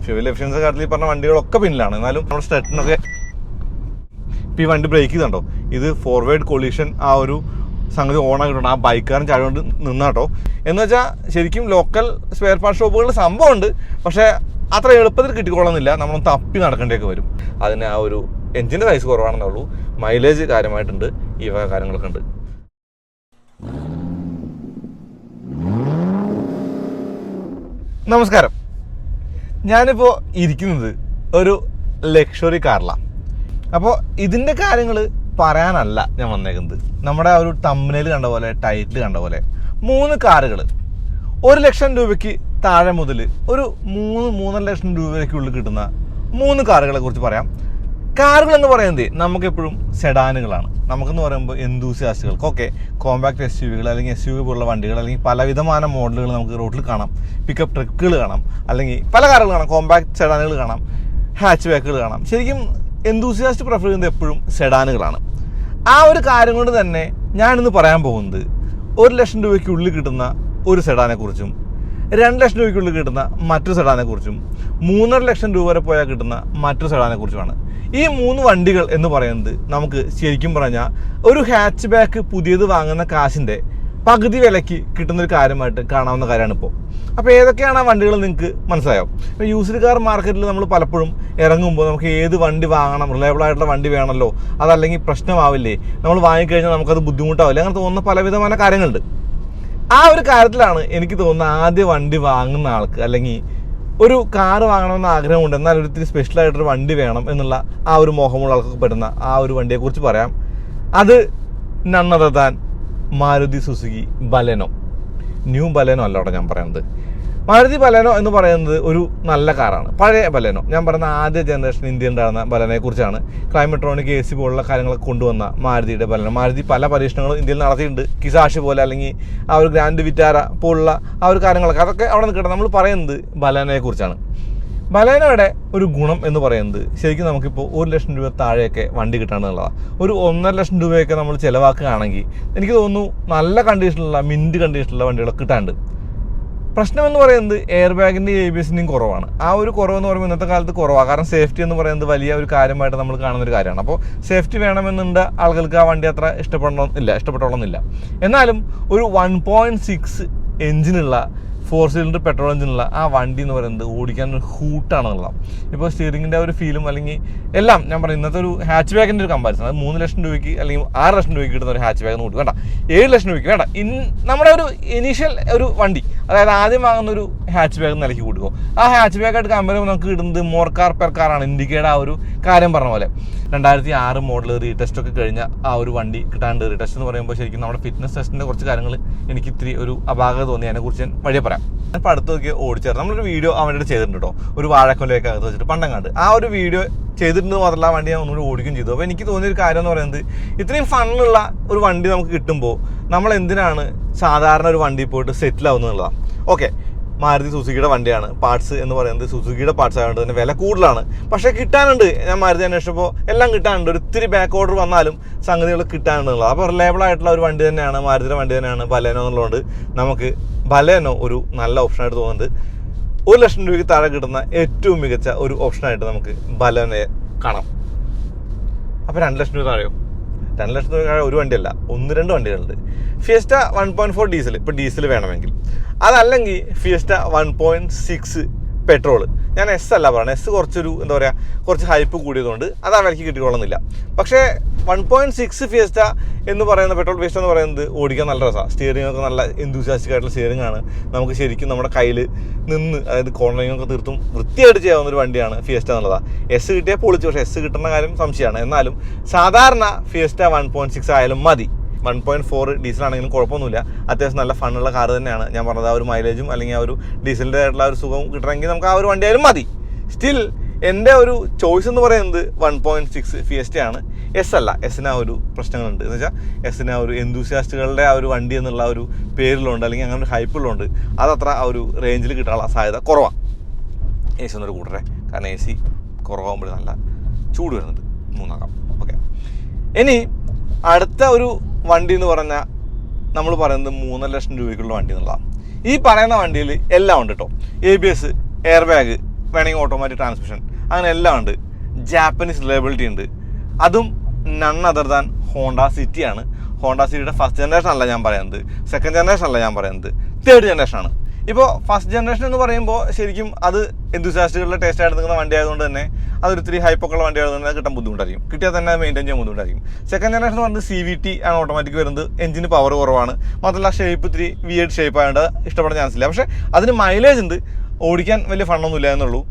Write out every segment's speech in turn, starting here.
Fuel efficiency കാര്യത്തിൽ പറഞ്ഞ വണ്ടികളൊക്കെ പിന്നിലാണ്. എന്നാലും നമ്മുടെ സ്റ്റെറ്റിനൊക്കെ ഇപ്പോൾ ഈ വണ്ടി ബ്രേക്ക് ചെയ്തുണ്ടോ, ഇത് ഫോർവേഡ് കൊളീഷൻ ആ ഒരു സംഗതി ഓണാക്കിയിട്ടുണ്ട്. ആ ബൈക്കാരൻ ചാടിക്കൊണ്ട് നിന്നാട്ടോ. എന്ന് വെച്ചാൽ ശരിക്കും ലോക്കൽ സ്പെയർ പാർട്ട് ഷോപ്പുകളിൽ സംഭവമുണ്ട്, പക്ഷേ അത്ര എളുപ്പത്തിൽ കിട്ടിക്കൊള്ളുന്നില്ല. നമ്മളൊന്ന് തപ്പി നടക്കേണ്ടിയൊക്കെ വരും. അതിന് ആ ഒരു എഞ്ചിൻ്റെ സൈസ് കുറവാണെന്നേ ഉള്ളൂ. മൈലേജ് കാര്യമായിട്ടുണ്ട്, ഈ വക കാര്യങ്ങളൊക്കെ ഉണ്ട്. നമസ്കാരം. ഞാനിപ്പോൾ ഇരിക്കുന്നത് ഒരു ലക്ഷറി കാറിലാണ്. അപ്പോൾ ഇതിൻ്റെ കാര്യങ്ങൾ പറയാനല്ല ഞാൻ വന്നേക്കുന്നത്. നമ്മുടെ ആ ഒരു തമ്പനയിൽ കണ്ട പോലെ, ടൈറ്റിൽ കണ്ട പോലെ 3 കാറുകൾ 1 ലക്ഷം രൂപയ്ക്ക് താഴെ മുതൽ ഒരു 3-3.5 ലക്ഷം രൂപയ്ക്കുള്ളിൽ കിട്ടുന്ന 3 കാറുകളെ കുറിച്ച് പറയാം. കാറുകൾ എന്ന് പറയുന്നത് നമുക്കെപ്പോഴും സെഡാനുകളാണ്. നമുക്കെന്ന് പറയുമ്പോൾ എന്തൂസിയാസ്റ്റുകൾക്കൊക്കെ കോമ്പാക്ട് SUV-കൾ അല്ലെങ്കിൽ SUV പോലുള്ള വണ്ടികൾ അല്ലെങ്കിൽ പലവിധமான മോഡലുകൾ നമുക്ക് റോഡിൽ കാണാം. പിക്കപ്പ് ട്രക്കുകൾ കാണാം, അല്ലെങ്കിൽ പല കാറുകൾ കാണാം. കോമ്പാക്ട് സെഡാനുകൾ കാണാം, ഹാച്ച് ബാക്കുകൾ കാണാം. ശരിക്കും എന്തൂസിയാസ്റ്റ് പ്രിഫർ ചെയ്യുന്നത് എപ്പോഴും സെഡാനുകളാണ്. ആ ഒരു കാര്യം കൊണ്ട് തന്നെ ഞാനിന്ന് പറയാൻ പോകുന്നത് 1 ലക്ഷം രൂപയ്ക്കുള്ളിൽ കിട്ടുന്ന ഒരു സെഡാനെക്കുറിച്ചും 2 ലക്ഷം രൂപയ്ക്കുള്ളിൽ കിട്ടുന്ന മറ്റൊരു സെഡാനെക്കുറിച്ചും 3.5 ലക്ഷം രൂപ വരെ പോയാൽ കിട്ടുന്ന മറ്റൊരു സെഡാനെക്കുറിച്ചുമാണ്. ഈ 3 വണ്ടികൾ എന്ന് പറയുന്നത് നമുക്ക് ശരിക്കും പറഞ്ഞാൽ ഒരു ഹാച്ച് ബാക്ക് പുതിയത് വാങ്ങുന്ന കാശിൻ്റെ പകുതി വിലയ്ക്ക് കിട്ടുന്നൊരു കാര്യമായിട്ട് കാണാവുന്ന കാര്യമാണ് ഇപ്പോൾ. അപ്പോൾ ഏതൊക്കെയാണ് ആ വണ്ടികൾ നിങ്ങൾക്ക് മനസ്സിലായോ? ഇപ്പോൾ യൂസ്ഡ് കാർ മാർക്കറ്റിൽ നമ്മൾ പലപ്പോഴും ഇറങ്ങുമ്പോൾ നമുക്ക് ഏത് വണ്ടി വാങ്ങണം, റിലയബിൾ ആയിട്ടുള്ള വണ്ടി വേണമല്ലോ, അതല്ലെങ്കിൽ പ്രശ്നമാവില്ലേ, നമ്മൾ വാങ്ങിക്കഴിഞ്ഞാൽ നമുക്കത് ബുദ്ധിമുട്ടാവില്ല, അങ്ങനെ തോന്നുന്ന പലവിധമായ കാര്യങ്ങളുണ്ട്. ആ ഒരു കാര്യത്തിലാണ് എനിക്ക് തോന്നുന്നത് ആദ്യ വണ്ടി വാങ്ങുന്ന ആൾക്ക്, അല്ലെങ്കിൽ ഒരു കാറ് വാങ്ങണമെന്ന് ആഗ്രഹമുണ്ട്, എന്നാൽ ഒരിത്തിരി സ്പെഷ്യലായിട്ടൊരു വണ്ടി വേണം എന്നുള്ള ആ ഒരു മോഹമുള്ള ആൾക്കൊക്കെ പറ്റുന്ന ആ ഒരു വണ്ടിയെക്കുറിച്ച് പറയാം. അത് none other than Maruti Suzuki Baleno. New Baleno അല്ല അവിടെ ഞാൻ പറയുന്നത്. മാരുതി ബലെനോ എന്ന് പറയുന്നത് ഒരു നല്ല കാറാണ്. പഴയ ബലെനോ, ഞാൻ പറയുന്ന ആദ്യ ജനറേഷൻ ഇന്ത്യൻ ഉണ്ടായിരുന്ന ബലെനോയെ കുറിച്ചാണ്. ക്ലൈമട്രോണിക് AC പോലുള്ള കാര്യങ്ങളൊക്കെ കൊണ്ടുവന്ന മാരുതിയുടെ ബലെനോ. മാരുതി പല പരീക്ഷണങ്ങളും ഇന്ത്യയിൽ നടത്തിയിട്ടുണ്ട്. കിസാഷ് പോലെ അല്ലെങ്കിൽ ആ ഒരു ഗ്രാൻഡ് വിറ്റാര പോലുള്ള ആ ഒരു കാര്യങ്ങളൊക്കെ, അതൊക്കെ അവിടെ നിൽക്കട്ടെ. നമ്മൾ പറയുന്നത് ബലെനോയെ കുറിച്ചാണ്. ബലെനോയുടെ ഒരു ഗുണം എന്ന് പറയുന്നത് ശരിക്കും നമുക്കിപ്പോൾ 1 ലക്ഷം രൂപ താഴെയൊക്കെ വണ്ടി കിട്ടാന്നുള്ളതാണ്. ഒരു 1.5 ലക്ഷം രൂപയൊക്കെ നമ്മൾ ചിലവാക്കുകയാണെങ്കിൽ എനിക്ക് തോന്നുന്നു നല്ല കണ്ടീഷനിലുള്ള മിൻറ്റ് കണ്ടീഷനിലുള്ള വണ്ടികളൊക്കെ കിട്ടാണ്ട്. പ്രശ്നമെന്ന് പറയുന്നത് എയർ ബാഗിൻ്റെ ABS-ൻ്റെയും കുറവാണ്. ആ ഒരു കുറവെന്ന് പറയുമ്പോൾ ഇന്നത്തെ കാലത്ത് കുറവാണ്. കാരണം സേഫ്റ്റി എന്ന് പറയുന്നത് വലിയ ഒരു കാര്യമായിട്ട് നമ്മൾ കാണുന്നൊരു കാര്യമാണ്. അപ്പോൾ സേഫ്റ്റി വേണമെന്നുണ്ട് ആളുകൾക്ക് ആ വണ്ടി അത്ര ഇഷ്ടപ്പെട്ടോളന്നില്ല. എന്നാലും ഒരു 1.6 എഞ്ചിനുള്ള 4 സിലിണ്ടർ പെട്രോൾ എഞ്ചിനുള്ള ആ വണ്ടി എന്ന് പറയുന്നത് ഓടിക്കാൻ ഒരു ഹൂട്ടാണെന്നുള്ള. ഇപ്പോൾ സ്റ്റിയറിങ്ങിൻ്റെ ഒരു ഫീലും അല്ലെങ്കിൽ എല്ലാം ഞാൻ പറയും. ഇന്നത്തെ ഒരു ഹാച്ച് ബാഗിൻ്റെ ഒരു കമ്പാരിസൺ, അത് 3 ലക്ഷം രൂപയ്ക്ക് അല്ലെങ്കിൽ 6 ലക്ഷം രൂപയ്ക്ക് കിട്ടുന്ന ഒരു ഹാച്ച് ബാഗ് ഓടിക്കും വേണ്ട, 7 ലക്ഷം രൂപയ്ക്ക് വേണ്ട. നമ്മുടെ ഒരു ഇനീഷ്യൽ ഒരു വണ്ടി, അതായത് ആദ്യം വാങ്ങുന്ന ഒരു ഹാച്ച് ബാഗ് നിലയ്ക്ക് കൂട്ടുമ്പോൾ ആ ഹാച്ച് ബാഗായിട്ട് കമ്പയർ ചെയ്യുമ്പോൾ നമുക്ക് കിട്ടുന്നത് മോർ കാർ പെർ കാറാണ്. ഇൻഡിക്കയുടെ ആ ഒരു കാര്യം പറഞ്ഞ പോലെ 2006 മോഡൽ റീടെസ്റ്റ് ഒക്കെ കഴിഞ്ഞ ആ ഒരു വണ്ടി കിട്ടാണ്ട്. റീടെസ്റ്റ് എന്ന് പറയുമ്പോൾ ശരിക്കും നമ്മുടെ ഫിറ്റ്നസ് ടെസ്റ്റിൻ്റെ കുറച്ച് കാര്യങ്ങൾ എനിക്ക് ഇത്തിരി ഒരു അപാകത തോന്നി. അതിനെക്കുറിച്ച് ഞാൻ വഴിയെ പറയാം. ഇപ്പോൾ അടുത്തൊക്കെ ഓടിച്ചേർന്ന് നമ്മളൊരു വീഡിയോ അവൻ്റെ ചെയ്തിട്ടുണ്ട് കേട്ടോ, ഒരു വാഴക്കൊലയൊക്കെ അകത്ത് വെച്ചിട്ട് പണ്ടങ്ങാണ്ട്. ആ ഒരു വീഡിയോ ചെയ്തിട്ടുണ്ട് മാത്രമല്ല ആ വണ്ടി ഞാൻ ഒന്നുകൂടി ഓടിക്കുകയും ചെയ്തു. അപ്പോൾ എനിക്ക് തോന്നിയൊരു കാര്യം എന്ന് പറയുന്നത് ഇത്രയും ഫണ്ണുള്ള ഒരു വണ്ടി നമുക്ക് കിട്ടുമ്പോൾ നമ്മൾ എന്തിനാണ് സാധാരണ ഒരു വണ്ടി പോയിട്ട് സെറ്റിൽ ആവുന്നതാണ്. ഓക്കെ, മാരുതി സുസുക്കിയുടെ വണ്ടിയാണ്, പാർട്സ് എന്ന് പറയുന്നത് സുസുക്കിയുടെ പാർട്സ് ആയതുകൊണ്ട് തന്നെ വില കൂടുതലാണ്. പക്ഷേ കിട്ടാനുണ്ട്. ഞാൻ മാരുതി അന്വേഷിച്ചപ്പോൾ എല്ലാം കിട്ടാനുണ്ട്. ഒരു ഇത്തിരി ബാക്ക് ഓർഡർ വന്നാലും സംഗതികൾ കിട്ടാനുള്ളത്. അപ്പോൾ റിലയബിൾ ആയിട്ടുള്ള ഒരു വണ്ടി തന്നെയാണ്, മാരുതിയുടെ വണ്ടി തന്നെയാണ് ബലെനോ എന്നുള്ളതുകൊണ്ട് നമുക്ക് ബലെനോ ഒരു നല്ല ഓപ്ഷനായിട്ട് തോന്നുന്നുണ്ട്. 1 ലക്ഷം രൂപയ്ക്ക് താഴെ കിട്ടുന്ന ഏറ്റവും മികച്ച ഒരു ഓപ്ഷനായിട്ട് നമുക്ക് ബലെനോയെ കാണാം. അപ്പോൾ 2 ലക്ഷം രൂപ താഴെയോ? 2 ലക്ഷം രൂപ താഴെ ഒരു വണ്ടിയല്ല, 1-2 വണ്ടികളുണ്ട്. ഫിയസ്റ്റ 1.4 ഡീസൽ, ഇപ്പോൾ ഡീസൽ വേണമെങ്കിൽ, അതല്ലെങ്കിൽ ഫിയസ്റ്റ 1.6 പെട്രോൾ. ഞാൻ എസ് അല്ല പറയുന്നത്, എസ് കുറച്ചൊരു എന്താ പറയുക, കുറച്ച് ഹൈപ്പ് കൂടിയതുകൊണ്ട് അത് ആ വിലയ്ക്ക് കിട്ടിക്കൊള്ളുന്നില്ല. പക്ഷേ 1.6 ഫിയസ്റ്റ എന്ന് പറയുന്ന പെട്രോൾ ഫിയസ്റ്റ എന്ന് പറയുന്നത് ഓടിക്കാൻ നല്ല രസമാണ്. സ്റ്റിയറിംഗ് ഒക്കെ നല്ല എന്തൂസിയാസ്റ്റിക് ആയിട്ടുള്ള സ്റ്റിയറിംഗ് ആണ്. നമുക്ക് ശരിക്കും നമ്മുടെ കയ്യിൽ നിന്ന്, അതായത് കോർണറിംഗ് ഒക്കെ തീർത്തും വൃത്തിയായിട്ട് ചെയ്യാവുന്ന ഒരു വണ്ടിയാണ് ഫിയസ്റ്റ എന്നുള്ളതാണ്. എസ് കിട്ടിയാൽ പൊളിച്ചു, പക്ഷേ എസ് കിട്ടുന്ന കാര്യം സംശയമാണ്. എന്നാലും സാധാരണ ഫിയസ്റ്റ 1.6 ആയാലും മതി. 1.4 ഡീസലാണെങ്കിലും കുഴപ്പമൊന്നുമില്ല. അത്യാവശ്യം നല്ല ഫണ്ണുള്ള കാർ തന്നെയാണ്. ഞാൻ പറഞ്ഞത് ആ ഒരു മൈലേജും അല്ലെങ്കിൽ ആ ഒരു ഡീസലിൻ്റെ ആയിട്ടുള്ള ഒരു സുഖം കിട്ടണമെങ്കിൽ നമുക്ക് ആ ഒരു വണ്ടി ആയാലും മതി. സ്റ്റിൽ എൻ്റെ ഒരു ചോയ്സ് എന്ന് പറയുന്നത് 1.6 ഫിയസ്റ്റയാണ്. എസ് അല്ല, എസിന് ആ ഒരു പ്രശ്നങ്ങളുണ്ട്. എന്ന് വെച്ചാൽ എസിന് ആ ഒരു എന്തൂസിയാസ്റ്റുകളുടെ ആ ഒരു വണ്ടി എന്നുള്ള ഒരു പേരിലുണ്ട്, അല്ലെങ്കിൽ അങ്ങനെ ഒരു ഹൈപ്പുള്ളതുകൊണ്ട് അതത്ര ആ ഒരു റേഞ്ചിൽ കിട്ടാനുള്ള സാധ്യത കുറവാണ്. എ സി ഒന്നൊരു കൂട്ടരെ, കാരണം എ സി കുറവാകുമ്പോൾ നല്ല ചൂട് വരുന്നുണ്ട്. 3 ഓക്കെ. ഇനി അടുത്ത ഒരു വണ്ടി എന്ന് പറഞ്ഞാൽ നമ്മൾ പറയുന്നത് 3 ലക്ഷം രൂപയ്ക്കുള്ള വണ്ടി എന്നുള്ളതാണ്. ഈ പറയുന്ന വണ്ടിയിൽ എല്ലാം ഉണ്ട് കേട്ടോ. ABS, എയർ ബാഗ്, വേണമെങ്കിൽ ഓട്ടോമാറ്റിക് ട്രാൻസ്മിഷൻ, അങ്ങനെ എല്ലാം ഉണ്ട്. ജാപ്പനീസ് റിലയബിലിറ്റി ഉണ്ട്. അതും നൺ അതർ ദാൻ ഹോണ്ട സിറ്റിയാണ്. ഹോണ്ട സിറ്റിയുടെ ഫസ്റ്റ് ജനറേഷൻ അല്ല ഞാൻ പറയുന്നത്, സെക്കൻഡ് ജനറേഷൻ അല്ല ഞാൻ പറയുന്നത്, തേർഡ് ജനറേഷനാണ്. ഇപ്പോൾ ഫസ്റ്റ് ജനറേഷൻ എന്ന് പറയുമ്പോൾ ശരിക്കും അത് എന്തൂസിയാസ്റ്റുകളുടെ ടേസ്റ്റ് ആയിട്ട് നിൽക്കുന്ന വണ്ടി ആയതുകൊണ്ട് തന്നെ അതൊരു ഇത്തിരി ഹൈപ്പൊക്കെയുള്ള വണ്ടി ആയതുകൊണ്ട് തന്നെ കിട്ടാൻ ബുദ്ധിമുട്ടായിരിക്കും, കിട്ടിയാൽ തന്നെ മെയിൻറ്റെയിൻ ചെയ്യാൻ ബുദ്ധിമുട്ടായിരിക്കും. സെക്കൻഡ് ജനറേഷൻ എന്ന് പറയുന്നത് CVT ആണ് ഓട്ടോമാറ്റിക് വരുന്നത്. എഞ്ചിന് പവർ കുറവാണ്, മാത്രമല്ല ഷേപ്പ് ഇത്തിരി വിയേർഡ് ഷേപ്പ് ആയതുകൊണ്ട് ഇഷ്ടപ്പെടാൻ ചാൻസ് ഇല്ല. പക്ഷേ അതിന് മൈലേജ് ഉണ്ട്, ഓടിക്കാൻ വലിയ ഫണ്ണൊന്നും ഇല്ല എന്നുള്ളൂ.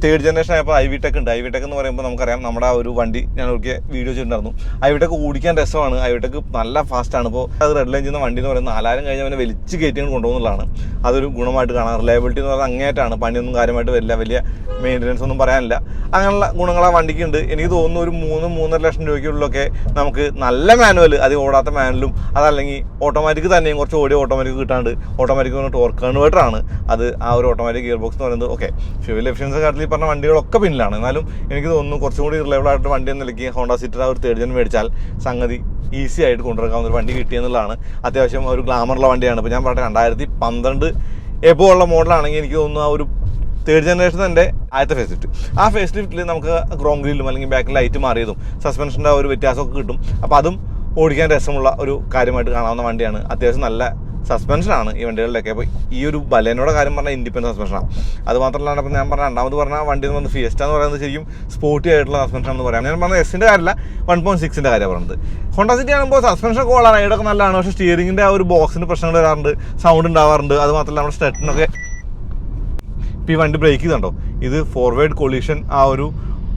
തേർഡ് ജനറേഷൻ ആയപ്പോൾ ഐവിടെക് ഉണ്ട്. ഐവിടെക് എന്ന് പറയുമ്പോൾ നമുക്കറിയാം, നമ്മുടെ ആ ഒരു വണ്ടി ഞാൻ ഒരിക്കൽ വീഡിയോ ചെയ്തിട്ടുണ്ടായിരുന്നു. ഐവിടെക് ഓടിക്കാൻ രസമാണ്, ഐവിടെക് നല്ല ഫാസ്റ്റാണ്. ഇപ്പോൾ അത് റെഡ് ലൈൻ ചെയ്യുന്ന വണ്ടി എന്ന് പറയുന്നത് 4000 കഴിഞ്ഞ് അവനെ വലിച്ച് കയറ്റി കൊണ്ടുപോകുന്നതാണ്. അതൊരു ഗുണമായിട്ട് കാണാം. റിലയബിലിറ്റി എന്ന് പറയുന്നത് അങ്ങേറ്റാണ്, പണിയൊന്നും കാര്യമായിട്ട് വരില്ല, വലിയ മെയിൻ്റനൻസ് ഒന്നും പറയാനില്ല. അങ്ങനെയുള്ള ഗുണങ്ങൾ ആ വണ്ടിക്കുണ്ട്. എനിക്ക് തോന്നുന്നു ഒരു 3-3.5 ലക്ഷം രൂപയ്ക്കുള്ളിലൊക്കെ നമുക്ക് നല്ല മാനുവൽ, അധികം ഓടാത്ത മാനുവലും അതല്ലെങ്കിൽ ഓട്ടോമാറ്റിക് തന്നെയും കുറച്ച് ഓടിയ ഓട്ടോമാറ്റിക് കിട്ടാണ്ട് ഓട്ടോമാറ്റിക് ടോർക്ക് കൺവേർട്ടറാണ് അത്. ആ ഒരു ഓട്ടോമാറ്റിക് ഗിയർ ബോക്സ് എന്ന് പറയുന്നത് ഓക്കെ ഫ്യൂവൽ എഫിഷ്യൻസി കാട്ടിൽ പറഞ്ഞ വണ്ടികളൊക്കെ പിന്നിലാണ്. എന്നാലും എനിക്ക് തോന്നുന്നു കുറച്ചും കൂടി റിലയബിൾ ആയിട്ട് വണ്ടി എന്ന നിലയ്ക്ക് ഹോണ്ട സിറ്റി ഒരു തേർഡ് ജൻ മേടിച്ചാൽ സംഗതി ഈസി ആയിട്ട് കൊണ്ടുവരാവുന്ന ഒരു വണ്ടി കിട്ടിയെന്നുള്ളതാണ്. അത്യാവശ്യം ഒരു ഗ്ലാമറുള്ള വണ്ടിയാണ്. ഇപ്പോൾ ഞാൻ പറയട്ടെ 2012 എബോ ഉള്ള മോഡലാണെങ്കിൽ എനിക്ക് തോന്നുന്നു ആ ഒരു തേർഡ് ജനറേഷൻ തന്നെ ആദ്യത്തെ ഫേസ് ലിഫ്റ്റ്. ആ ഫേസ് ലിഫ്റ്റിൽ നമുക്ക് ക്രോം ഗ്രില്ലും അല്ലെങ്കിൽ ബാക്കിൽ ലൈറ്റ് മാറിയതും സസ്പെൻഷൻ്റെ ഒരു വ്യത്യാസമൊക്കെ കിട്ടും. അപ്പോൾ അതും ഓടിക്കാൻ രസമുള്ള ഒരു കാര്യമായിട്ട് കാണാവുന്ന വണ്ടിയാണ്. അത്യാവശ്യം നല്ല സസ്പെൻഷനാണ് ഈ വണ്ടികളിലൊക്കെ. അപ്പോൾ ഈ ഒരു ബലേനോടെ കാര്യം പറഞ്ഞാൽ ഇൻഡിപെൻഡൻറ്റ് സസ്പെൻഷനാണ്. അത് മാത്രമല്ല ഇപ്പോൾ ഞാൻ പറഞ്ഞ രണ്ടാമത് പറഞ്ഞ വണ്ടി എന്ന് പറഞ്ഞാൽ ഫിയസ്റ്റ എന്ന് പറയുന്നത് ശരിക്കും സ്പോർട്ടി ആയിട്ടുള്ള സസ്പെൻഷൻ എന്ന് പറയാം. ഞാൻ പറഞ്ഞ എസിൻ്റെ കാര്യമല്ല, 1.6ൻ്റെ കാര്യമാണ് പറയുന്നത്. ഹോണ്ട സിറ്റി ആകുമ്പോൾ സസ്പെൻഷൻ കോളാണ്, റൈഡൊക്കെ നല്ലതാണ്. പക്ഷേ സ്റ്റിയറിങ്ങിൻ്റെ ആ ഒരു ബോക്സിന് പ്രശ്നങ്ങൾ വരാറുണ്ട്, സൗണ്ട് ഉണ്ടാവാറുണ്ട്. അത് മാത്രമല്ല നമ്മുടെ സ്റ്റെറ്റിനൊക്കെ ഇപ്പോൾ ഈ വണ്ടി ബ്രേക്ക് ചെയ്തുണ്ടോ, ഇത് ഫോർവേഡ് കൊളീഷൻ ആ ഒരു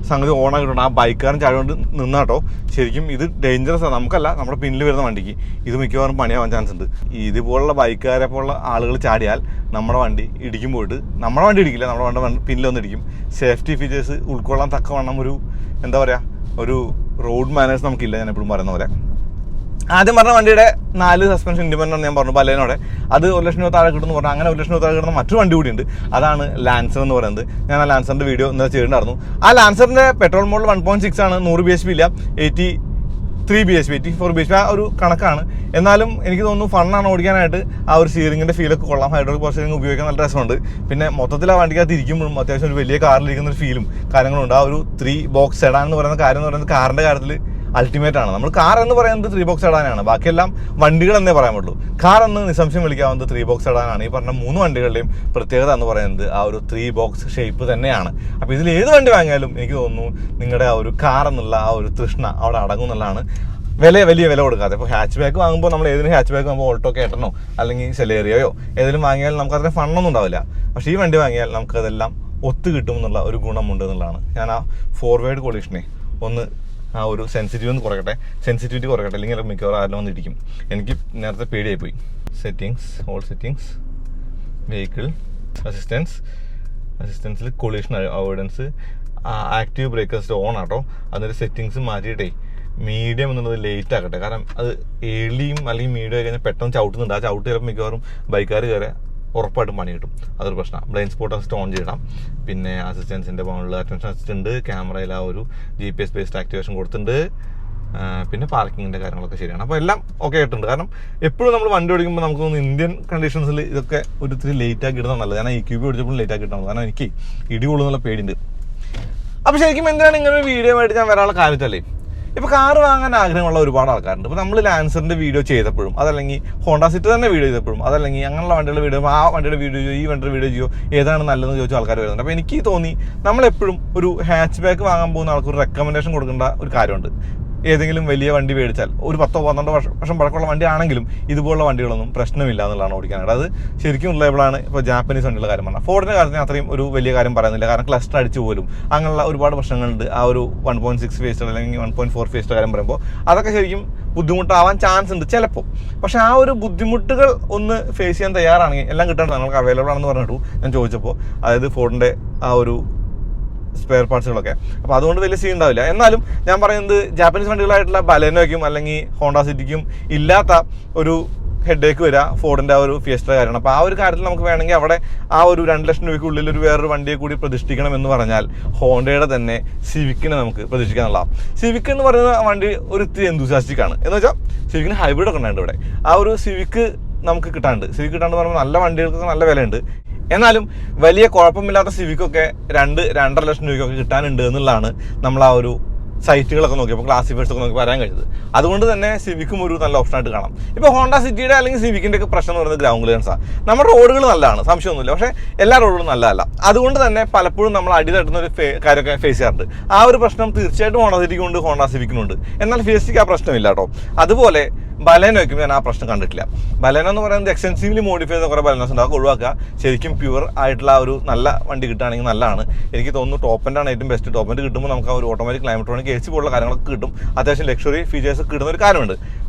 സംഗതി ഓണാക്കിയിട്ടുണ്ട്. ആ ബൈക്കാരൻ ചാടിക്കൊണ്ട് നിന്നാട്ടോ. ശരിക്കും ഇത് ഡേഞ്ചറസ് ആണ്, നമുക്കല്ല നമ്മുടെ പിന്നിൽ വരുന്ന വണ്ടിക്ക് ഇത് മിക്കവാറും പണിയാവാൻ ചാൻസ് ഉണ്ട്. ഇതുപോലുള്ള ബൈക്കുകാരെ പോലുള്ള ആളുകൾ ചാടിയാൽ നമ്മുടെ വണ്ടി ഇടിക്കും, പോയിട്ട് നമ്മുടെ വണ്ടി ഇടിക്കില്ല, നമ്മുടെ വണ്ടി പിന്നിലൊന്നും ഇടിക്കും. സേഫ്റ്റി ഫീച്ചേഴ്സ് ഉൾക്കൊള്ളാൻ തക്കവണ്ണം ഒരു എന്താ പറയുക, ഒരു റോഡ് മാനേഴ്സ് നമുക്കില്ല. ഞാൻ എപ്പോഴും പറയുന്ന പോലെ ആദ്യം പറഞ്ഞ വണ്ടിയുടെ 4 സസ്പെൻഷൻ ഇൻഡിപെൻഡൻ്റ് ഞാൻ പറഞ്ഞു ബലേനോടെ, അത് 1 ലക്ഷം രൂപ താഴെ കിട്ടുമെന്ന് പറഞ്ഞു. അങ്ങനെ 1 ലക്ഷം രൂപ താഴെ കിട്ടുന്ന മറ്റൊരു വണ്ടി കൂടിയുണ്ട്, അതാണ് ലാൻസർ എന്ന് പറയുന്നത്. ഞാൻ ആ ലാൻസറിൻ്റെ വീഡിയോ ഇന്നലെ ചെയ്തിട്ടുണ്ടായിരുന്നു. ആ ലാൻസറിൻ്റെ പെട്രോൾ മോഡൽ 1.6 ആണ്, 100 bhp ഇല്ല, 83 bhp 84 bhp ആ ഒരു കണക്കാണ്. എന്നാലും എനിക്ക് തോന്നുന്നു ഫണ്ണാണ് ഓടിക്കാനായിട്ട്. ആ ഒരു സ്റ്റിയറിങ്ങിൻ്റെ ഫീലൊക്കെ കൊള്ളാം, ഹൈഡ്രോളിക് പവർ സ്റ്റിയറിംഗ് ഉപയോഗിക്കാൻ നല്ല രസമുണ്ട്. പിന്നെ മൊത്തത്തിൽ ആ വണ്ടിക്കകത്ത് ഇരിക്കുമ്പോഴും അത്യാവശ്യം ഒരു വലിയ കാറിലിരിക്കുന്ന ഒരു ഫീലും കാര്യങ്ങളുണ്ട്. ആ ഒരു 3 ബോക്സ് സെഡാൻ എന്ന് പറയുന്ന കാര്യം എന്ന് പറയുന്നത് കാറിൻ്റെ കാര്യത്തിൽ അൾട്ടിമേറ്റ് ആണ്. നമ്മൾ കാർ എന്ന് പറയുന്നത് 3 ബോക്സ് സെഡാനാണ്, ബാക്കിയെല്ലാം വണ്ടികൾ എന്നേ പറയാൻ പറ്റുള്ളൂ. കാർ എന്ന് നിസ്സംശയം വിളിക്കാവുന്നത് 3 ബോക്സ് സെഡാനാണ്. ഈ പറഞ്ഞ 3 വണ്ടികളുടെയും പ്രത്യേകത എന്ന് പറയുന്നത് ആ ഒരു 3 ബോക്സ് ഷേപ്പ് തന്നെയാണ്. അപ്പോൾ ഇതിൽ ഏത് വണ്ടി വാങ്ങിയാലും എനിക്ക് തോന്നുന്നു നിങ്ങളുടെ ആ ഒരു കാർ എന്നുള്ള ആ ഒരു തൃഷ്ണ അവിടെ അടങ്ങും എന്നുള്ളതാണ്. വലിയ വില കൊടുക്കാതെ. ഇപ്പോൾ ഹാച്ച് ബാക്ക് വാങ്ങുമ്പോൾ നമ്മൾ ഏതെങ്കിലും ഹാച്ച് ബാക്ക് വാങ്ങുമ്പോൾ ഓൾട്ടോ കേട്ടനോ അല്ലെങ്കിൽ സെലേറിയോയോ ഏതെങ്കിലും വാങ്ങിയാൽ നമുക്ക് അതിന് ഫണ്ണൊന്നും ഉണ്ടാവില്ല. പക്ഷേ ഈ വണ്ടി വാങ്ങിയാൽ നമുക്കതെല്ലാം ഒത്തു കിട്ടും എന്നുള്ള ഒരു ഗുണമുണ്ട് എന്നുള്ളതാണ്. ഞാൻ ആ ഫോർവേഡ് കൊളീഷനെ ഒന്ന് ആ ഒരു സെൻസിറ്റിവിറ്റി കുറയ്ക്കട്ടെ, അല്ലെങ്കിൽ മിക്കവാറും ആരെല്ലാം വന്ന് ഇടിക്കും. എനിക്ക് നേരത്തെ പേടിയായിപ്പോയി. ഓൾ സെറ്റിങ്സ് വെഹിക്കിൾ അസിസ്റ്റൻസിൽ collision avoidance, active brakers on auto. അതിൻ്റെ സെറ്റിങ്സ് മാറ്റിയിട്ടേ മീഡിയം എന്നുള്ളത് ലേറ്റ് ആക്കട്ടെ. കാരണം അത് ഏർലിയും അല്ലെങ്കിൽ മീഡിയം ആയി കഴിഞ്ഞാൽ പെട്ടെന്ന് ചവിട്ടുന്നുണ്ട്. ആ ചവിട്ട് ചിലപ്പോൾ മിക്കവാറും ബൈക്കുകാർ കയറി ഉറപ്പായിട്ടും പണി കിട്ടും. അതൊരു പ്രശ്നമാണ്. ബ്ലൈൻഡ് സ്പോട്ട് അസിസ്റ്റ് ഓൺ ചെയ്യണം. പിന്നെ അസിസ്റ്റൻസിൻ്റെ മുകളിൽ അറ്റൻഷൻ അസിസ്റ്റ് ഉണ്ട്. ക്യാമറയിൽ ആ ഒരു GPS ബേസ്ഡ് ആക്ടിവേഷൻ കൊടുത്തിട്ടുണ്ട്. പിന്നെ പാർക്കിങ്ങിൻ്റെ കാര്യങ്ങളൊക്കെ ശരിയാണ്. അപ്പോൾ എല്ലാം ഓക്കെ ആയിട്ടുണ്ട്. കാരണം എപ്പോഴും നമ്മൾ വണ്ടി ഓടിക്കുമ്പോൾ നമുക്ക് തോന്നുന്നു ഇന്ത്യൻ കണ്ടീഷൻസിൽ ഇതൊക്കെ ഒരു ഇത്തിരി ലേറ്റ് ആക്കി ഇടുന്നത് നല്ലത്. ഞാൻ EQB ഓടിച്ചപ്പോൾ ലേറ്റ് ആക്കി ഇട്ടാൽ കാരണം എനിക്ക് ഇടി കൊള്ളുന്നുള്ള പേടിയുണ്ട്. അപ്പോൾ ശരിക്കും എന്തിനാണ് ഇങ്ങനെ ഒരു വീഡിയോ ആയിട്ട് ഞാൻ വരാനുള്ള കാര്യത്തല്ലേ, ഇപ്പോൾ കാർ വാങ്ങാൻ ആഗ്രഹമുള്ള ഒരുപാട് ആൾക്കാരുണ്ട്. ഇപ്പോൾ നമ്മൾ ലാൻസറിൻ്റെ വീഡിയോ ചെയ്തപ്പോഴും അതല്ലെങ്കിൽ ഹോണ്ട സിറ്റി തന്നെ വീഡിയോ ചെയ്തപ്പോഴും അതല്ലെങ്കിൽ അങ്ങനെയുള്ള വണ്ടിയുടെ വീഡിയോ, ആ വണ്ടിയുടെ വീഡിയോ ചെയ്യോ ഈ വണ്ടിയുടെ വീഡിയോ ചെയ്യോ ഏതാണ് നല്ലതെന്ന് ചോദിച്ച ആൾക്കാർ വരുന്നുണ്ട്. അപ്പോൾ എനിക്ക് തോന്നി നമ്മളെപ്പോഴും ഒരു ഹാച്ച് ബാക്ക് വാങ്ങാൻ പോകുന്ന ആൾക്കൊരു റെക്കമെൻഡേഷൻ കൊടുക്കേണ്ട ഒരു കാര്യമുണ്ട്. ഏതെങ്കിലും വലിയ വണ്ടി മേടിച്ചാൽ ഒരു 10-12 വർഷം പഴക്കമുള്ള വണ്ടി ആണെങ്കിലും ഇതുപോലുള്ള വണ്ടികളൊന്നും പ്രശ്നമില്ല എന്നുള്ളതാണ് ഓടിക്കാനായിട്ട്. അത് ശരിക്കും റിലയബിളാണ്. ഇപ്പോൾ ജാപ്പനീസ് വണ്ടികളുടെ കാര്യം പറഞ്ഞാൽ ഫോർഡിൻ്റെ കാര്യത്തിന് അത്രയും ഒരു വലിയ കാര്യം പറയുന്നില്ല. കാരണം ക്ലസ്റ്റർ അടിച്ചു പോലും അങ്ങനെയുള്ള ഒരുപാട് പ്രശ്നങ്ങളുണ്ട്. ആ ഒരു 1.6 ഫേസ്റ്റർ അല്ലെങ്കിൽ 1.4 ഫേസ്റ്റർ കാര്യം പറയുമ്പോൾ അതൊക്കെ ശരിക്കും ബുദ്ധിമുട്ടാവാൻ ചാൻസ് ഉണ്ട് ചിലപ്പോൾ. പക്ഷേ ആ ഒരു ബുദ്ധിമുട്ടുകൾ ഒന്ന് ഫേസ് ചെയ്യാൻ തയ്യാറാണെങ്കിൽ എല്ലാം കിട്ടാൻ നിങ്ങൾക്ക് അവൈലബിൾ ആണെന്ന് പറഞ്ഞിട്ടു ഞാൻ ചോദിച്ചപ്പോൾ. അതായത് ഫോർഡിൻ്റെ ആ ഒരു സ്പെയർ പാർട്സുകളൊക്കെ. അപ്പോൾ അതുകൊണ്ട് വലിയ സീൻ ഉണ്ടാവില്ല. എന്നാലും ഞാൻ പറയുന്നത് ജാപ്പനീസ് വണ്ടികളായിട്ടുള്ള ബലേനോയ്ക്കും അല്ലെങ്കിൽ ഹോണ്ട സിറ്റിക്കും ഇല്ലാത്ത ഒരു ഹെഡേക്ക് വരിക ഫോർഡിൻ്റെ ആ ഒരു ഫിയസ്റ്റയുടെ കാര്യമാണ്. അപ്പോൾ ആ ഒരു കാര്യത്തിൽ നമുക്ക് വേണമെങ്കിൽ അവിടെ ആ ഒരു 2 ലക്ഷം രൂപയ്ക്കുള്ളിൽ ഒരു വേറൊരു വണ്ടിയെ കൂടി പ്രതീക്ഷിക്കണം എന്ന് പറഞ്ഞാൽ ഹോണ്ടയുടെ തന്നെ സിവിക്കിനെ നമുക്ക് പ്രതീക്ഷിക്കാനുള്ള. സിവിക്ക് എന്ന് പറയുന്ന വണ്ടി ഒരു ഇത്തിരി എന്തൂസിയാസ്റ്റിക് ആണ്. എന്ന് വെച്ചാൽ സിവിക്കിന് ഹൈബ്രിഡ് ഒക്കെ ഉണ്ടായിട്ട് ഇവിടെ ആ ഒരു സിവിക്ക് നമുക്ക് കിട്ടാണ്ട്. സിവിക്ക് കിട്ടാണ്ട് പറയുമ്പോൾ നല്ല വണ്ടികൾക്കൊക്കെ നല്ല വിലയുണ്ട്. എന്നാലും വലിയ കുഴപ്പമില്ലാത്ത സിവിക്കൊക്കെ 2-2.5 ലക്ഷം രൂപയ്ക്കൊക്കെ കിട്ടാനുണ്ട് എന്നുള്ളതാണ് നമ്മൾ ആ ഒരു സൈറ്റുകളൊക്കെ നോക്കിയപ്പോൾ ക്ലാസിഫൈഡ്സ് ഒക്കെ നോക്കി പറയാൻ കഴിച്ചത്. അതുകൊണ്ട് തന്നെ സിവിക്കും ഒരു നല്ല ഓപ്ഷനായിട്ട് കാണാം. ഇപ്പോൾ ഹോണ്ട സിറ്റിയുടെ അല്ലെങ്കിൽ സിവിക്കിൻ്റെ ഒക്കെ പ്രശ്നം എന്ന് പറയുന്നത് ഗ്രൗണ്ട് ക്ലിയറൻസാണ്. നമ്മുടെ റോഡുകൾ നല്ലതാണ്, സംശയമൊന്നുമില്ല. പക്ഷേ എല്ലാ റോഡുകളും നല്ലതല്ല. അതുകൊണ്ട് തന്നെ പലപ്പോഴും നമ്മൾ അടി തട്ടുന്ന ഒരു കാര്യമൊക്കെ ഫേസ് ചെയ്യാറുണ്ട്. ആ ഒരു പ്രശ്നം തീർച്ചയായിട്ടും ഹോണ്ട സിറ്റിക്കുണ്ട്, ഹോണ്ട സിവിക്കിനുണ്ട്. എന്നാൽ ഫിയസ്റ്റയ്ക്ക് ആ പ്രശ്നമില്ല കേട്ടോ. അതുപോലെ ബലേനോ വയ്ക്കുമ്പോൾ ഞാൻ ആ പ്രശ്നം കണ്ടിട്ടില്ല. ബലേനോ എന്ന് പറയുന്നത് എക്സ്റ്റെൻസീവ്ലി മോഡിഫൈ ചെയ്ത കുറേ ബലേനോസ് ഉണ്ട്, അതൊക്കെ ഒഴിവാക്കുക. ശരിക്കും പ്യുവർ ആയിട്ടുള്ള ഒരു നല്ല വണ്ടി കിട്ടുകയാണെങ്കിൽ നല്ലതാണ്. എനിക്ക് തോന്നുന്നു ടോപ്പ് എൻഡാണ് ഏറ്റവും ബെസ്റ്റ്. ടോപ്പ് എൻഡ് കിട്ടുമ്പോൾ നമുക്ക് ആ ഒരു ഓട്ടോമാറ്റിക് ക്ലൈമട്രോണിക് AC പോലുള്ള കാര്യങ്ങളൊക്കെ കിട്ടും. അത്യാവശ്യം ലക്ഷറി ഫീച്ചേഴ്സ് കിട്ടുന്ന ഒരു കാര്യമുണ്ട്.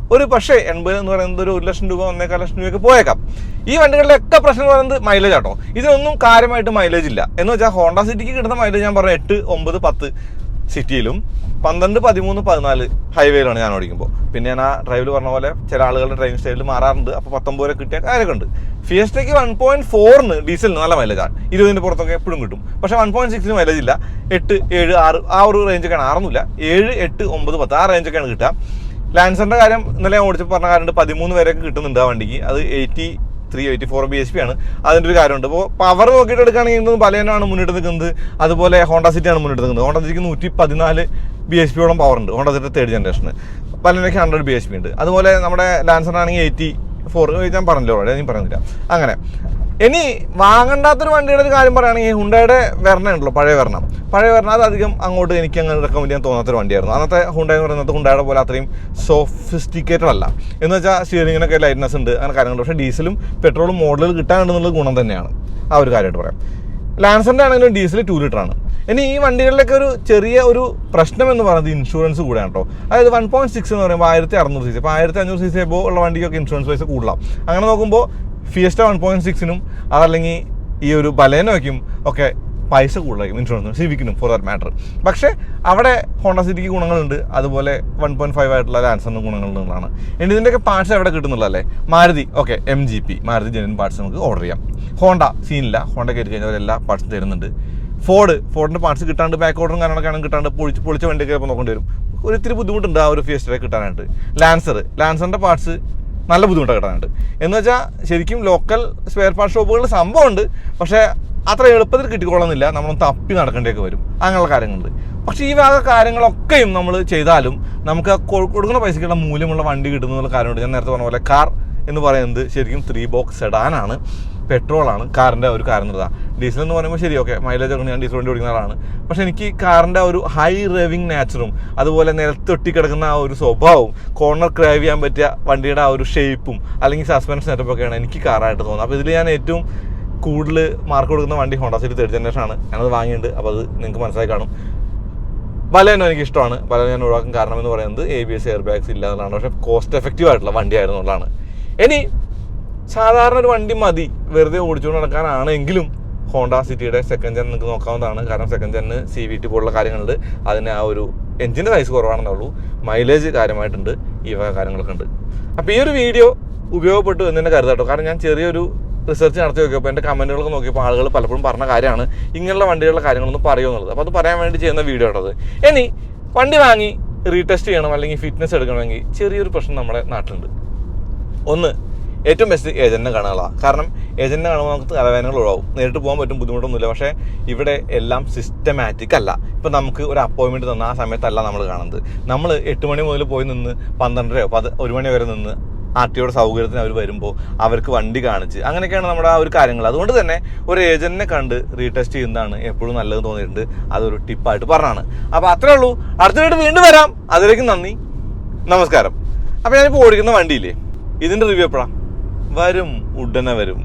പക്ഷേ 80 എന്ന് പറയുന്നത് ഒരു 1 ലക്ഷം രൂപ 1.25 ലക്ഷം രൂപയൊക്കെ പോയേക്കാം. ഈ വണ്ടികളിലൊക്കെ പ്രശ്നം എന്ന് പറയുന്നത് മൈലേജ് ആട്ടോ. ഇതിനൊന്നും കാര്യമായിട്ട് മൈലേജ് ഇല്ല. എന്ന് വെച്ചാൽ ഹോണ്ട സിറ്റിക്ക് കിട്ടുന്ന മൈലേജ് ഞാൻ പറഞ്ഞു 8, 9, 10 സിറ്റിയിലും 12, 13, 14 ഹൈവേയിലാണ് ഞാൻ ഓടിക്കുമ്പോൾ. പിന്നെ ഞാൻ ആ ഡ്രൈവിൽ പറഞ്ഞ പോലെ ചില ആളുകളുടെ ഡ്രൈവിംഗ് സ്റ്റൈലിൽ മാറാറുണ്ട്. അപ്പോൾ 19 വരെ കിട്ടിയ കാര്യമൊക്കെ ഉണ്ട്. ഫിയസ്റ്റയ്ക്ക് 1.4 ഡീസലിന് നല്ല മൈലേജാണ്, 20ൻ്റെ പുറത്തൊക്കെ എപ്പോഴും കിട്ടും. പക്ഷേ 1.6 മൈലേജ് ഇല്ല. 8, 7, 6 ആ ഒരു റേഞ്ചൊക്കെയാണ്. 6ഒന്നുമില്ല, 7, 8, 9, 10 ആ റേഞ്ചൊക്കെയാണ് കിട്ടുക. ലാൻസറിൻ്റെ കാര്യം ഇന്നലെ ഞാൻ ഓടിച്ചപ്പോൾ പറഞ്ഞ കാര്യമുണ്ട്, 13 വരെയൊക്കെ കിട്ടുന്നുണ്ട് ആ വണ്ടിക്ക്. അത് 83-84 bhp ആണ്. അതിൻ്റെ ഒരു കാര്യമുണ്ട്. അപ്പോൾ പവർ നോക്കിയിട്ട് എടുക്കുകയാണെങ്കിൽ ബലേനോയാണ് മുന്നിട്ട് നിൽക്കുന്നത്. അതുപോലെ ഹോണ്ട സിറ്റിയാണ് മുന്നിട്ട് നിൽക്കുന്നത്. ഹോണ്ട സിറ്റിക്ക് 114 bhp പവർ ഉണ്ട്. ഹോണ്ട സിറ്റി 3rd ജനറേഷന്. ബലേനോയ്ക്ക് 100 bhp ഉണ്ട്. അതുപോലെ നമ്മുടെ ലാൻസറിനാണെങ്കിൽ 84 ഞാൻ പറഞ്ഞല്ലോ, ഞാൻ പറയുന്നില്ല. അങ്ങനെ ഇനി വാങ്ങണ്ടാത്തൊരു വണ്ടിയുടെ ഒരു കാര്യം പറയുകയാണെങ്കിൽ ഹുണ്ടായുടെ വെർണ ഉണ്ടല്ലോ, പഴയ വെർണ അത് അധികം അങ്ങോട്ട് എനിക്ക് അങ്ങനെ റെക്കമെൻഡ് ചെയ്യാൻ തോന്നാത്തൊരു വണ്ടിയായിരുന്നു. അന്നത്തെ ഹുണ്ടായ എന്ന് പറയുന്നത് ഹുണ്ടായുടെ പോലെ അത്രയും സോഫിസ്റ്റിക്കേറ്റഡ് അല്ല. എന്ന് വെച്ചാൽ സ്റ്റിയറിങ്ങിനൊക്കെ ലൈറ്റ്നസ് ഉണ്ട്, അങ്ങനെ കാര്യങ്ങളുണ്ട്. പക്ഷേ ഡീസലും പെട്രോളും മോഡലിൽ കിട്ടാനുണ്ടെന്നുള്ള ഗുണം തന്നെയാണ്. ആ ഒരു കാര്യമായിട്ട് പറയാം. ലാൻസറിൻ്റെ ആണെങ്കിലും ഡീസൽ 2 ലിറ്ററാണ്. ഇനി ഈ വണ്ടികളിലൊക്കെ ഒരു ചെറിയ ഒരു പ്രശ്നം എന്ന് പറയുന്നത് ഇൻഷുറൻസ് കൂടെയാണ് കേട്ടോ. അതായത് 1.6 എന്ന് പറയുമ്പോൾ 1600 cc. അപ്പോൾ 1500 cc എബോ ഉള്ള വണ്ടിക്കൊക്കെ ഇൻഷുറൻസ് പൈസ കൂടുതലാണ്. അങ്ങനെ നോക്കുമ്പോൾ ഫിയസ്റ്റ 1.6നും അതല്ലെങ്കിൽ ഈ ഒരു ബലേനോയ്ക്കും ഒക്കെ പൈസ കൂടുതലായിരിക്കും, ഇൻഷുറൻസിനും സിവിക്കിനും ഫോർ ദാറ്റ് മാറ്റർ. പക്ഷേ അവിടെ ഹോണ്ട സിറ്റിക്ക് ഗുണങ്ങളുണ്ട്, അതുപോലെ 1.5 ആയിട്ടുള്ള ലാൻസറിനും ഗുണങ്ങളുള്ളതാണ്. ഇനി ഇതിൻ്റെയൊക്കെ പാർട്സ് എവിടെ കിട്ടുന്നുള്ളതല്ലേ? Maruti MGP Maruti genuine parts നമുക്ക് ഓർഡർ ചെയ്യാം. ഹോണ്ട സീനില്ല, ഹോണ്ട കയറി കഴിഞ്ഞാൽ എല്ലാ പാർട്സും തരുന്നുണ്ട്. ഫോർഡിൻ്റെ പാർട്സ് കിട്ടാണ്ട് ബാക്ക് ഓർഡറും കാര്യങ്ങളൊക്കെയാണ് കിട്ടാണ്ട് പൊളിച്ച വണ്ടിയൊക്കെ ഇപ്പോൾ നോക്കേണ്ടി വരും. ഒരിത്തിരി ബുദ്ധിമുട്ടുണ്ട് ആ ഒരു ഫിയസ്റ്റയെ കിട്ടാനായിട്ട്. ലാൻസറിൻ്റെ പാർട്സ് നല്ല ബുദ്ധിമുട്ടാണ് കിട്ടാനായിട്ട്. എന്ന് വെച്ചാൽ ശരിക്കും ലോക്കൽ സ്പെയർ പാർട്ട് ഷോപ്പുകളിൽ സംഭവമുണ്ട്, പക്ഷേ അത്ര എളുപ്പത്തിൽ കിട്ടിക്കൊള്ളുന്നില്ല. നമ്മളൊന്ന് തപ്പി നടക്കേണ്ടിയൊക്കെ വരും, അങ്ങനെയുള്ള കാര്യങ്ങളുണ്ട്. പക്ഷേ ഈ വക കാര്യങ്ങളൊക്കെയും നമ്മൾ ചെയ്താലും നമുക്ക് കൊടുക്കുന്ന പൈസക്കുള്ള മൂല്യമുള്ള വണ്ടി കിട്ടുന്നുള്ള കാര്യമുണ്ട്. ഞാൻ നേരത്തെ പറഞ്ഞ പോലെ കാർ എന്ന് പറയുന്നത് ശരിക്കും 3 ബോക്സ് സെഡാനാണ്, പെട്രോളാണ് കാറിൻ്റെ ഒരു കാര്യം എന്നതാണ്. ഡീസൽ എന്ന് പറയുമ്പോൾ ശരി മൈലേജ് ഒക്കെ ഞാൻ ഡീസൽ വണ്ടി ഓടിക്കുന്ന ആളാണ്. പക്ഷേ എനിക്ക് കാറിൻ്റെ ഒരു ഹൈ റേവിങ് നാച്ചറും അതുപോലെ നിലത്തൊട്ടി കിടക്കുന്ന ആ ഒരു സ്വഭാവവും കോർണർ ക്രൈവ് ചെയ്യാൻ പറ്റിയ വണ്ടിയുടെ ആ ഒരു ഷേപ്പും അല്ലെങ്കിൽ സസ്പെൻഷൻ സെറ്റപ്പൊക്കെയാണ് എനിക്ക് കാറായിട്ട് തോന്നുന്നത്. അപ്പോൾ ഇതിൽ ഞാൻ ഏറ്റവും കൂടുതൽ മാർക്ക് കൊടുക്കുന്ന വണ്ടി ഹോണ്ട സിറ്റി 3rd ജനറേഷൻ ആണ്. ഞാനത് വാങ്ങിയിട്ടുണ്ട്, അപ്പോൾ അത് നിങ്ങൾക്ക് മനസ്സിലായി കാണും. ബലേനോ എനിക്ക് ഇഷ്ടമാണ്. ബലേനോ ഞാൻ ഒഴിവാക്കാൻ കാരണം എന്ന് പറയുന്നത് ABS എയർ ബാഗ്സ് ഇല്ല എന്നുള്ളതാണ്. പക്ഷേ കോസ്റ്റ് എഫക്റ്റീവ് ആയിട്ടുള്ള വണ്ടിയായിരുന്നു എന്നുള്ളതാണ്. ഇനി സാധാരണ ഒരു വണ്ടി മതി വെറുതെ ഓടിച്ചുകൊണ്ട് നടക്കാനാണെങ്കിലും ഹോണ്ട സിറ്റിയുടെ സെക്കൻഡ് ജെൻ നിങ്ങൾക്ക് നോക്കാവുന്നതാണ്. കാരണം സെക്കൻഡ് ജെന്നിന് CVT പോലുള്ള കാര്യങ്ങളുണ്ട്. അതിന് ആ ഒരു എഞ്ചിൻ്റെ സൈസ് കുറവാണെന്നേ ഉള്ളൂ, മൈലേജ് കാര്യമായിട്ടുണ്ട്, ഈ വക കാര്യങ്ങളൊക്കെ ഉണ്ട്. അപ്പോൾ ഈ ഒരു വീഡിയോ ഉപയോഗപ്പെട്ടു എന്ന് തന്നെ കരുതാട്ടോ. കാരണം ഞാൻ ചെറിയൊരു റിസർച്ച് നടത്തി നോക്കിയപ്പോൾ എൻ്റെ കമൻറ്റുകളൊക്കെ നോക്കിയപ്പോൾ ആളുകൾ പലപ്പോഴും പറഞ്ഞ കാര്യമാണ് ഇങ്ങനെയുള്ള വണ്ടികളുടെ കാര്യങ്ങളൊന്നും പറയുമെന്നുള്ളത്. അപ്പോൾ അത് പറയാൻ വേണ്ടി ചെയ്യുന്ന വീഡിയോ ആണത്. ഇനി വണ്ടി വാങ്ങി റീടെസ്റ്റ് ചെയ്യണം അല്ലെങ്കിൽ ഫിറ്റ്നസ് എടുക്കണമെങ്കിൽ ചെറിയൊരു പ്രശ്നം നമ്മുടെ നാട്ടിലുണ്ട്. ഒന്ന്, ഏറ്റവും ബെസ്റ്റ് ഏജന്റിനെ കാണുകളാണ്. കാരണം ഏജന്റിനെ കാണുമ്പോൾ നമുക്ക് തലവേദനകൾ ഒഴിവാകും. നേരിട്ട് പോകാൻ പറ്റും, ബുദ്ധിമുട്ടൊന്നുമില്ല. പക്ഷേ ഇവിടെ എല്ലാം സിസ്റ്റമാറ്റിക് അല്ല. ഇപ്പം നമുക്ക് ഒരു അപ്പോയിൻമെൻറ്റ് തന്ന ആ സമയത്തല്ല നമ്മൾ കാണുന്നത്. നമ്മൾ 8 മണി മുതൽ പോയി നിന്ന് 12:30 1 മണി വരെ നിന്ന് RTOയുടെ സൗകര്യത്തിന് അവർ വരുമ്പോൾ അവർക്ക് വണ്ടി കാണിച്ച് അങ്ങനെയൊക്കെയാണ് നമ്മുടെ ആ ഒരു കാര്യങ്ങൾ. അതുകൊണ്ട് തന്നെ ഒരു ഏജന്റിനെ കണ്ട് റീടെസ്റ്റ് ചെയ്യുന്നതാണ് എപ്പോഴും നല്ലത് തോന്നിയിട്ടുണ്ട്. അതൊരു ടിപ്പായിട്ട് പറഞ്ഞാണ്. അപ്പോൾ അത്രേ ഉള്ളൂ. അടുത്തതായിട്ട് വീണ്ടും വരാം. അതിലേക്കും നന്ദി, നമസ്കാരം. അപ്പോൾ ഞാനിപ്പോൾ ഓടിക്കുന്ന വണ്ടിയില്ലേ, ഇതിൻ്റെ റിവ്യൂ എപ്പോഴാണ് വരും? ഉടനെ വരും.